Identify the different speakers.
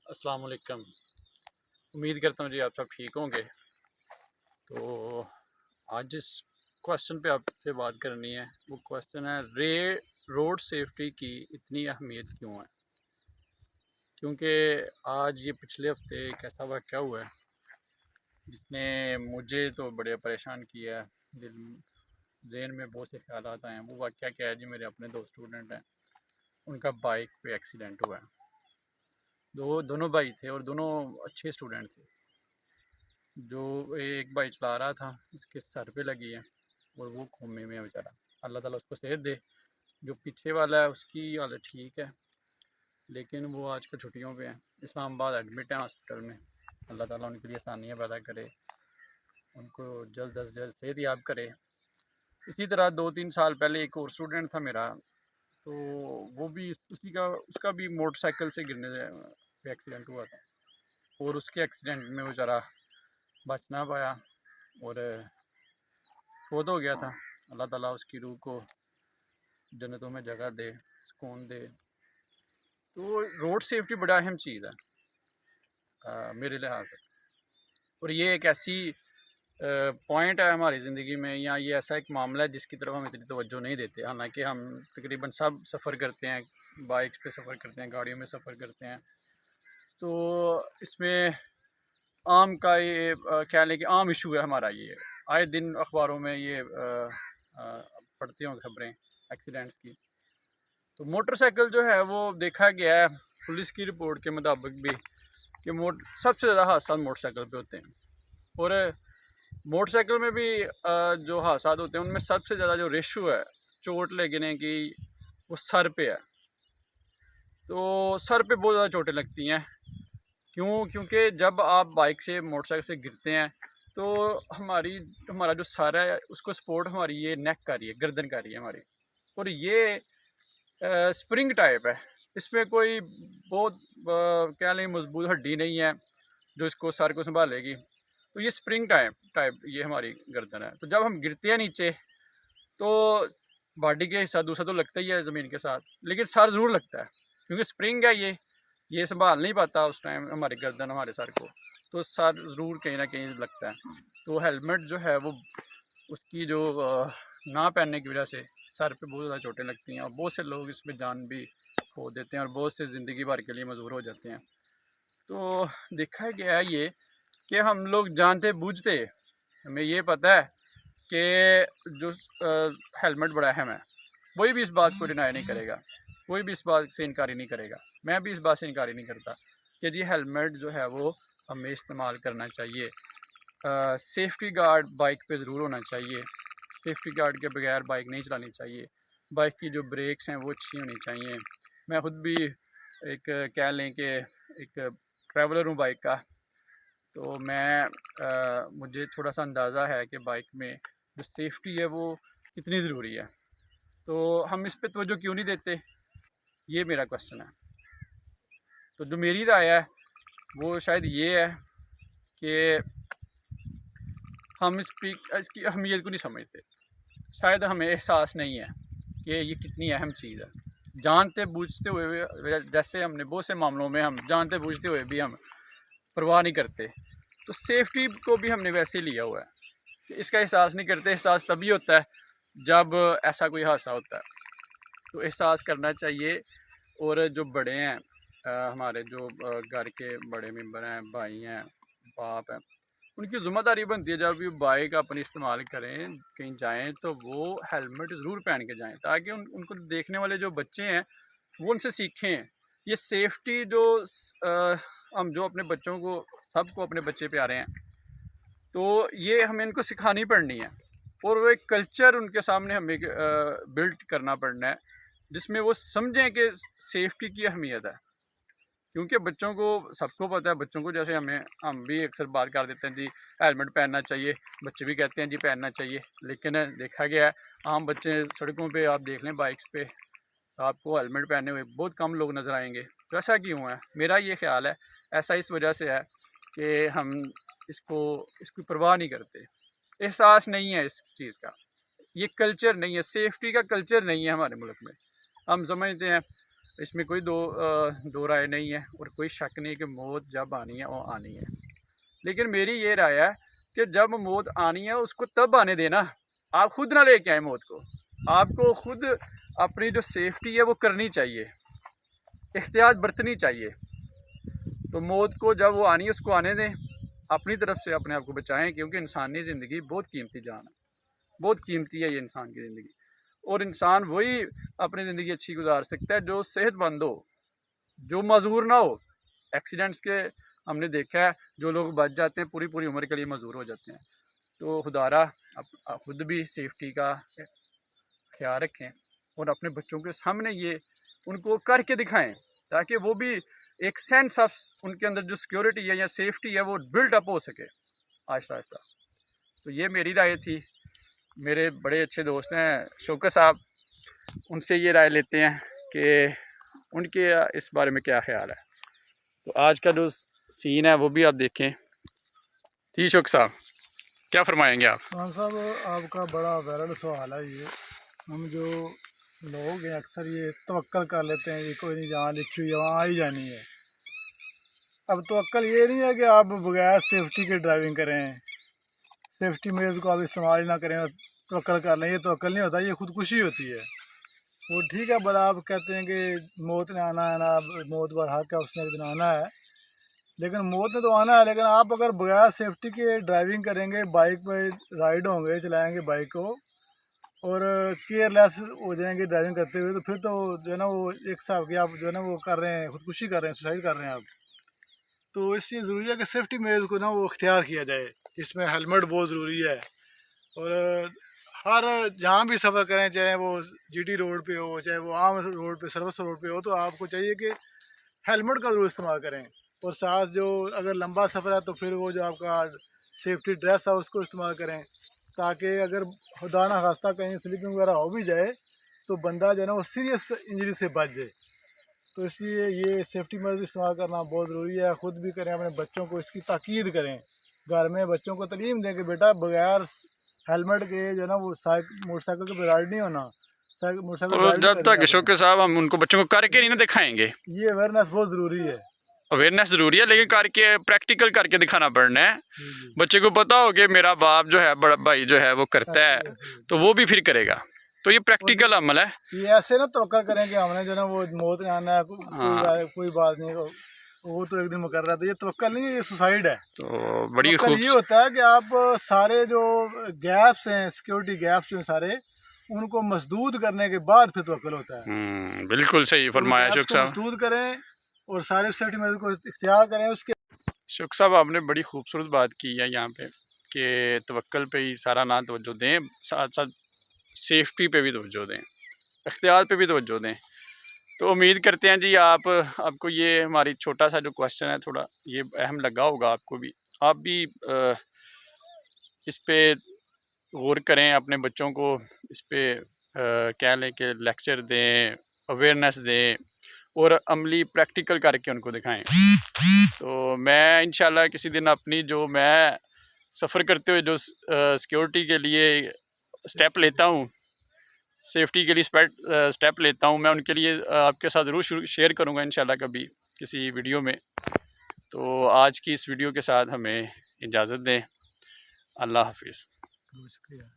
Speaker 1: अस्सलाम वालेकुम। उम्मीद करता हूँ जी आप सब ठीक होंगे। तो आज जिस क्वेश्चन पे आपसे बात करनी है वो क्वेश्चन है रोड सेफ्टी की इतनी अहमियत क्यों है। क्योंकि आज ये पिछले हफ्ते एक ऐसा वाक़या हुआ है जिसने मुझे तो बड़े परेशान किया है। दिल जहन में बहुत से ख्यालात आए हैं। वो वाक़या क्या है जी, मेरे अपने दो स्टूडेंट हैं, उनका बाइक पे एक्सीडेंट हुआ है। दोनों भाई थे और दोनों अच्छे स्टूडेंट थे। जो एक बाइक चला रहा था उसके सर पे लगी है और वो कोमे में है बेचारा। अल्लाह ताला उसको सेहत दे। जो पीछे वाला है उसकी हालत ठीक है, लेकिन वो आजकल छुट्टियों पे है, इस्लामाबाद एडमिट है हॉस्पिटल में। अल्लाह ताला उनके लिए आसानियाँ पैदा करे, उनको जल्द अज जल्द सेहत याब करे। इसी तरह 2-3 साल पहले एक और स्टूडेंट था मेरा, तो वो भी उसका भी मोटरसाइकिल से गिरने पे एक्सीडेंट हुआ था और उसके एक्सीडेंट में बेचारा बच ना पाया और फौत हो गया था। अल्लाह ताला उसकी रूह को जन्नतों में जगह दे, सुकून दे। तो रोड सेफ्टी बड़ा अहम चीज़ है मेरे लिहाज से। और ये एक ऐसी पॉइंट है हमारी ज़िंदगी में, या ये ऐसा एक मामला है जिसकी तरफ हम इतनी तवज्जो नहीं देते। हालांकि हम तकरीबन सब सफ़र करते हैं, बाइक्स पे सफ़र करते हैं, गाड़ियों में सफ़र करते हैं। तो इसमें आम का ये कह लें कि आम इशू है हमारा। ये आए दिन अखबारों में ये पढ़ते हों खबरें एक्सीडेंट्स की। तो मोटरसाइकिल जो है वो देखा गया है पुलिस की रिपोर्ट के मुताबिक भी कि सबसे ज़्यादा हादसा मोटरसाइकिल पे होते हैं। और मोटरसाइकिल में भी जो हादसा होते हैं उनमें सबसे ज़्यादा जो रेशो है चोट लगने की वो सर पे है। तो सर पे बहुत ज़्यादा चोटें लगती हैं। क्यों? क्योंकि जब आप बाइक से मोटरसाइकिल से गिरते हैं तो हमारा जो सर है उसको सपोर्ट हमारी ये नेक कर रही है, गर्दन कर रही है हमारी। और ये स्प्रिंग टाइप है, इसमें कोई बहुत क्या लें मजबूत हड्डी नहीं है जो इसको सर को संभालेगी। तो ये स्प्रिंग टाइप ये हमारी गर्दन है। तो जब हम गिरते हैं नीचे तो बॉडी के हिस्सा दूसरा तो लगता ही है ज़मीन के साथ, लेकिन सर ज़रूर लगता है क्योंकि स्प्रिंग है ये संभाल नहीं पाता उस टाइम हमारी गर्दन हमारे सर को। तो सर ज़रूर कहीं ना कहीं लगता है। तो हेलमेट जो है वो उसकी जो ना पहनने की वजह से सर पे बहुत ज़्यादा चोटें लगती हैं और बहुत से लोग इसमें जान भी खो देते हैं और बहुत से ज़िंदगी भर के लिए मजबूर हो जाते हैं। तो देखा गया है ये कि हम लोग जानते बूझते, हमें ये पता है कि जो हेलमेट बड़ा अहम है, कोई भी इस बात को डिनाई नहीं करेगा, कोई भी इस बात से इनकारी नहीं करेगा। मैं भी इस बात से इनकारी नहीं करता कि जी हेलमेट जो है वो हमें इस्तेमाल करना चाहिए। सेफ्टी गार्ड बाइक पे ज़रूर होना चाहिए। सेफ्टी गार्ड के बगैर बाइक नहीं चलानी चाहिए। बाइक की जो ब्रेक्स हैं वो अच्छी होनी चाहिए। मैं ख़ुद भी एक कह लें कि एक ट्रैवलर हूँ बाइक का। तो मुझे थोड़ा सा अंदाज़ा है कि बाइक में जो सेफ्टी है वो कितनी ज़रूरी है। तो हम इस पे तवज्जो क्यों नहीं देते, ये मेरा क्वेश्चन है। तो जो मेरी राय है वो शायद ये है कि हम इसकी अहमियत को नहीं समझते। शायद हमें एहसास नहीं है कि ये कितनी अहम चीज़ है। जानते बूझते हुए, जैसे हमने बहुत से मामलों में हम जानते बूझते हुए भी हम परवाह नहीं करते, तो सेफ्टी को भी हमने वैसे लिया हुआ है कि इसका एहसास नहीं करते। एहसास तभी होता है जब ऐसा कोई हादसा होता है। तो एहसास करना चाहिए। और जो बड़े हैं हमारे जो घर के बड़े मेंबर हैं, भाई हैं, बाप हैं, उनकी ज़िम्मेदारी बनती है जब भी बाइक अपनी इस्तेमाल करें कहीं जाएं तो वो हेलमेट ज़रूर पहन के जाएं, ताकि उनको देखने वाले जो बच्चे हैं वो उनसे सीखें। ये सेफ्टी हम जो अपने बच्चों को सबको अपने बच्चे प्यारे हैं, तो ये हमें इनको सिखानी पड़नी है। और वो एक कल्चर उनके सामने हमें बिल्ड करना पड़ना है जिसमें वो समझें कि सेफ्टी की अहमियत है। क्योंकि बच्चों को सबको पता है, बच्चों को जैसे हम भी अक्सर बात कर देते हैं जी हेलमेट पहनना चाहिए, बच्चे भी कहते हैं जी पहनना चाहिए। लेकिन देखा गया है आम बच्चे सड़कों पे आप देख लें बाइक्स पे, तो आपको हेलमेट पहने हुए बहुत कम लोग नज़र आएंगे। तो ऐसा क्यों है? मेरा ये ख्याल है ऐसा इस वजह से है कि हम इसकी परवाह नहीं करते। एहसास नहीं है इस चीज़ का, ये कल्चर नहीं है, सेफ्टी का कल्चर नहीं है हमारे मुल्क में। हम समझते हैं इसमें कोई दो राय नहीं है और कोई शक नहीं कि मौत जब आनी है वो आनी है। लेकिन मेरी ये राय है कि जब मौत आनी है उसको तब आने देना, आप खुद ना लेके आए मौत को। आपको खुद अपनी जो सेफ्टी है वो करनी चाहिए, एहतियात बरतनी चाहिए। तो मौत को जब वो आनी है उसको आने दें, अपनी तरफ से अपने आप को बचाएं, क्योंकि इंसानी ज़िंदगी बहुत कीमती जान है, बहुत कीमती है ये इंसान की ज़िंदगी। और इंसान वही अपनी ज़िंदगी अच्छी गुजार सकता है जो सेहतमंद हो, जो मजबूर ना हो। एक्सीडेंट्स के हमने देखा है जो लोग बच जाते हैं पूरी पूरी उम्र के लिए मजबूर हो जाते हैं। तो खुदारा खुद भी सेफ्टी का ख्याल रखें और अपने बच्चों के सामने ये उनको करके दिखाएं, ताकि वो भी एक सेंस ऑफ उनके अंदर जो सिक्योरिटी है या सेफ्टी है वो बिल्ट अप हो सके आहिस्ता आहिस्ता। तो ये मेरी राय थी। मेरे बड़े अच्छे दोस्त हैं शौकत साहब, उनसे ये राय लेते हैं कि उनके इस बारे में क्या ख्याल है। तो आज का जो सीन है वो भी आप देखें। जी शौकत साहब, क्या फरमाएंगे आप?
Speaker 2: खान साहब, आपका बड़ा वैलिड सवाल है ये। हम जो लोग हैं अक्सर ये तवक्कल कर लेते हैं, ये कोई नहीं, जहाँ लिखी हुई है वहाँ आ ही जानी है। अब तवक्कल ये नहीं है कि आप बगैर सेफ्टी के ड्राइविंग करें, सेफ्टी मेजर्स को आप इस्तेमाल ही ना करें और तवक्कल कर लें। ये तवक्कल नहीं होता, ये खुदकुशी होती है। वो ठीक है, बड़ा आप कहते हैं कि मौत ने आना है ना, मौत पर हक है, उसने एक दिन आना है। लेकिन मौत ने तो आना है, लेकिन आप अगर बगैर सेफ्टी के ड्राइविंग करेंगे, बाइक पर राइड होंगे, चलाएंगे बाइक को और केयरलेस हो जाएंगे ड्राइविंग करते हुए, तो फिर तो जो है ना वो एक हिसाब की आप जो है ना वो कर रहे हैं, खुदकुशी कर रहे हैं, सुसाइड कर रहे हैं आप। तो इसलिए ज़रूरी है कि सेफ्टी मेजर्स को ना वो इख्तियार किया जाए। इसमें हेलमेट बहुत ज़रूरी है। और हर जहाँ भी सफ़र करें, चाहे वो जीटी रोड पे हो, चाहे वो आम रोड पे, सर्विस रोड पे हो, तो आपको चाहिए कि हेलमेट का ज़रूर इस्तेमाल करें। और साथ जो अगर लंबा सफ़र है तो फिर वो जो आपका सेफ्टी ड्रेस है उसको इस्तेमाल करें, ताकि अगर खुदा ना खास्ता कहीं स्लिपिंग वगैरह हो भी जाए तो बंदा जो है ना वो सीरियस इंजरी से बच जाए। तो इसलिए ये सेफ्टी मेजर्स इस्तेमाल करना बहुत ज़रूरी है। ख़ुद भी करें, अपने बच्चों को इसकी ताकीद करें, घर में बच्चों को तालीम दें कि बेटा बगैर हेलमेट के जो है ना वो मोटरसाइकिल के राइड नहीं होना, मोटरसाइकिल
Speaker 1: और
Speaker 2: ड्राइव नहीं
Speaker 1: जब
Speaker 2: करनी
Speaker 1: तक
Speaker 2: आपने।
Speaker 1: शौकत साहब हम उनको बच्चों को करके नहीं ना दिखाएंगे,
Speaker 2: ये अवेयरनेस बहुत ज़रूरी है।
Speaker 1: अवेयरनेस ज़रूरी है, लेकिन करके प्रैक्टिकल करके दिखाना पड़ना है।
Speaker 2: जी।
Speaker 1: बच्चे को पता हो कि मेरा बाप जो है, बड़ा भाई जो है वो करता है, तो वो भी फिर करेगा। तो ये प्रैक्टिकल अमल है।
Speaker 2: ये ऐसे ना तवक्कल करें कि हमने जो है ना वो मौत में आना है,
Speaker 1: हाँ,
Speaker 2: कोई बात नहीं, वो तो एक दिन मुकर्रर है। तो ये तवक्कल नहीं है, ये सुसाइड है।
Speaker 1: तो बड़ी
Speaker 2: तवक्कल
Speaker 1: खूब।
Speaker 2: ये होता है कि आप सारे जो गैप्स हैं, सिक्योरिटी गैप्स जो हैं सारे, उनको मसदूद करने के बाद फिर तवक्कल होता है।
Speaker 1: बिल्कुल सही
Speaker 2: उन
Speaker 1: फरमाया
Speaker 2: गैप्स
Speaker 1: शौकत
Speaker 2: को
Speaker 1: साहब।
Speaker 2: मसदूद करें और सारे सेफ्टी मेजर को इख्तियार करें। उसके
Speaker 1: शौकत साहब आपने बड़ी खूबसूरत बात की है यहाँ पे कि तवक्कल पे ही सारा ना तवज्जो दें, साथ साथ सेफ्टी पे भी तवज्जो दें, इख्तियार पे भी तवज्जो दें। तो उम्मीद करते हैं जी आपको ये हमारी छोटा सा जो क्वेश्चन है थोड़ा ये अहम लगा होगा आपको भी। आप भी इस पे गौर करें, अपने बच्चों को इस पे कह लें कि लेक्चर दें, अवेयरनेस दें और अमली प्रैक्टिकल करके उनको दिखाएं। तो मैं इंशाल्लाह किसी दिन अपनी जो मैं सफ़र करते हुए जो सिक्योरिटी के लिए स्टेप लेता हूँ, सेफ्टी के लिए स्टेप लेता हूँ, मैं उनके लिए आपके साथ ज़रूर शेयर करूँगा इंशाल्लाह कभी किसी वीडियो में। तो आज की इस वीडियो के साथ हमें इजाज़त दें। अल्लाह हाफिज़।
Speaker 2: शुक्रिया।